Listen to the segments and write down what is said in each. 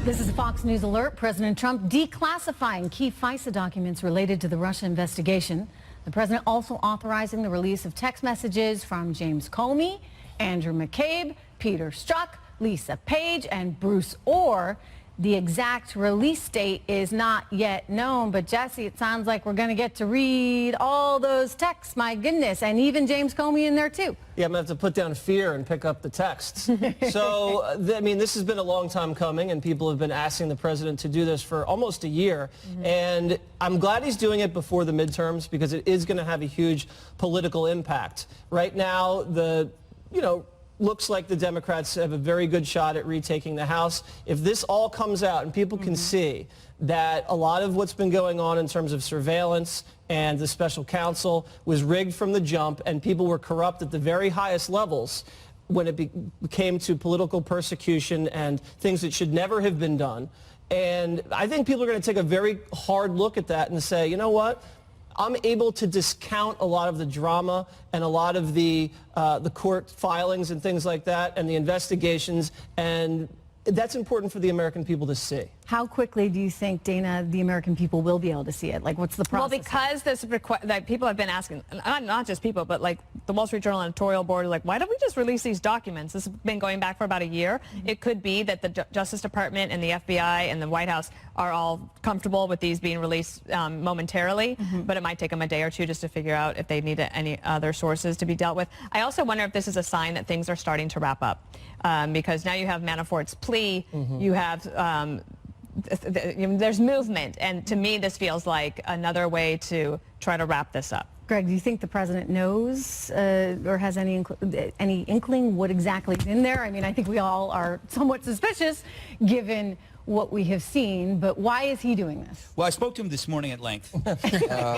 This is a Fox News alert. President Trump declassifying key FISA documents related to the Russia investigation. The president also authorizing the release of text messages from James Comey, Andrew McCabe, Peter Strzok, Lisa Page, and Bruce Ohr. The exact release date is not yet known, but Jesse, it sounds like we're going to get to read all those texts. My goodness, and even James Comey in there too. Yeah, I'm going to have to put down fear and pick up the texts. So, I mean, this has been a long time coming, and people have been asking the president to do this for almost a year. And I'm glad he's doing it before the midterms because it is going to have a huge political impact. Right now, looks like the Democrats have a very good shot at retaking the House. If this all comes out and people can see that a lot of what's been going on in terms of surveillance and the special counsel was rigged from the jump and people were corrupt at the very highest levels when it came to political persecution and things that should never have been done. And I think people are going to take a very hard look at that and say, you know what? I'm able to discount a lot of the drama and a lot of the court filings and things like that and the investigations, and that's important for the American people to see. How quickly do you think, Dana, the American people will be able to see it? Like, what's the process? Well, because this that people have been asking, not just people, but like the Wall Street Journal editorial board, like, why don't we just release these documents? This has been going back for about a year. It could be that the Justice Department and the FBI and the White House are all comfortable with these being released momentarily, but it might take them a day or two just to figure out if they need any other sources to be dealt with. I also wonder if this is a sign that things are starting to wrap up, because now you have Manafort's plea, you have there's movement, and to me this feels like another way to try to wrap this up. Greg, do you think the president knows or has any inkling what exactly is in there? I mean, I think we all are somewhat suspicious given what we have seen, but why is he doing this? Well, I spoke to him this morning at length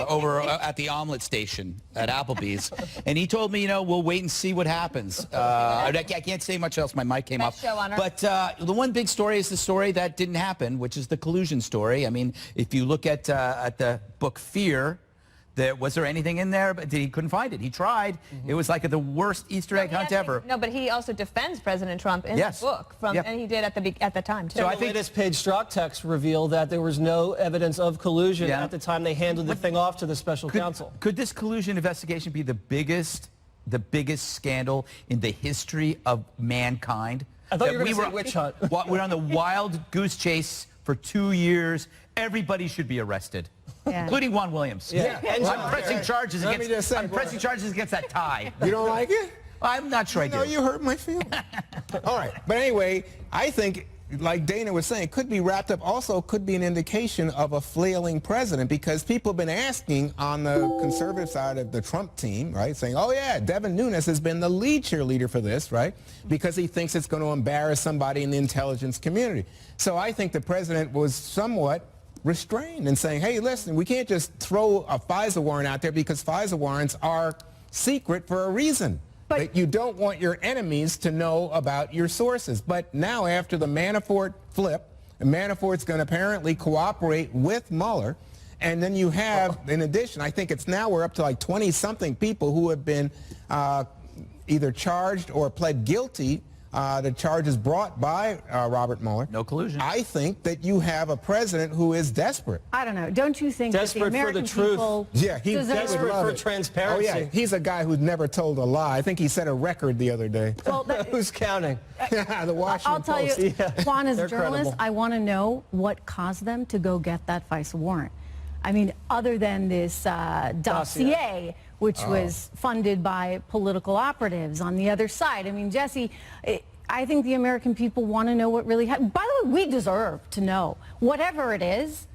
over at the omelet station at Applebee's, and he told me, we'll wait and see what happens. I can't say much else. My mic came up. But the one big story is the story that didn't happen, which is the collusion story. I mean, if you look at the book Fear, was there anything in there? But he couldn't find it. He tried. It was like the worst Easter egg hunt ever. No, but he also defends President Trump in the book, and he did at the time too. So I think the latest Page Strzok text revealed that there was no evidence of collusion at the time they handed the thing off to the special counsel. Could this collusion investigation be the biggest scandal in the history of mankind? I thought you were going to say witch hunt. We're on the wild goose chase for 2 years. Everybody should be arrested. Including Juan Williams. I'm pressing charges against. I'm pressing charges against that tie. You don't like it? I'm not sure I do. No, you hurt my feelings. All right, but anyway, I think, like Dana was saying, could be wrapped up. Also, could be an indication of a flailing president, because people have been asking on the conservative side of the Trump team, right, saying, oh yeah, Devin Nunes has been the lead cheerleader for this, right, because he thinks it's going to embarrass somebody in the intelligence community. So I think the president was somewhat restrained and saying, hey, listen, we can't just throw a FISA warrant out there because FISA warrants are secret for a reason. But you don't want your enemies to know about your sources. But now after the Manafort flip, Manafort's going to apparently cooperate with Mueller. And then you have, in addition, I think it's now we're up to like 20-something people who have been either charged or pled guilty to charges brought by Robert Mueller. No collusion. I think that you have a president who is desperate. I don't know. Don't you think desperate that the American for the people truth? Yeah, he's desperate for transparency. Oh yeah, he's a guy who's never told a lie. I think he set a record the other day. Well, who's counting? The Washington I'll tell Post. you, Juan, as a journalist, credible. I want to know what caused them to go get that FISA warrant. I mean, other than this dossier, which was funded by political operatives on the other side. I mean, Jesse, I think the American people want to know what really happened. By the way, we deserve to know. Whatever it is,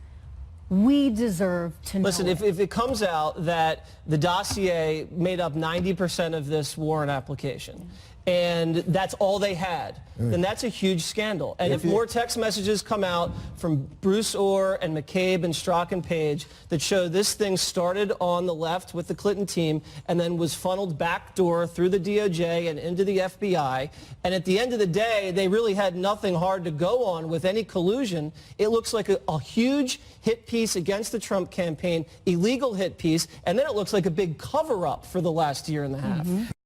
we deserve to know. Listen, if it comes out that the dossier made up 90% of this warrant application, and that's all they had, then that's a huge scandal. And if more text messages come out from Bruce Ohr and McCabe and Strzok and Page that show this thing started on the left with the Clinton team and then was funneled backdoor through the DOJ and into the FBI, and at the end of the day, they really had nothing hard to go on with any collusion, it looks like a huge hit piece against the Trump campaign, illegal hit piece, and then it looks like a big cover-up for the last year and a half.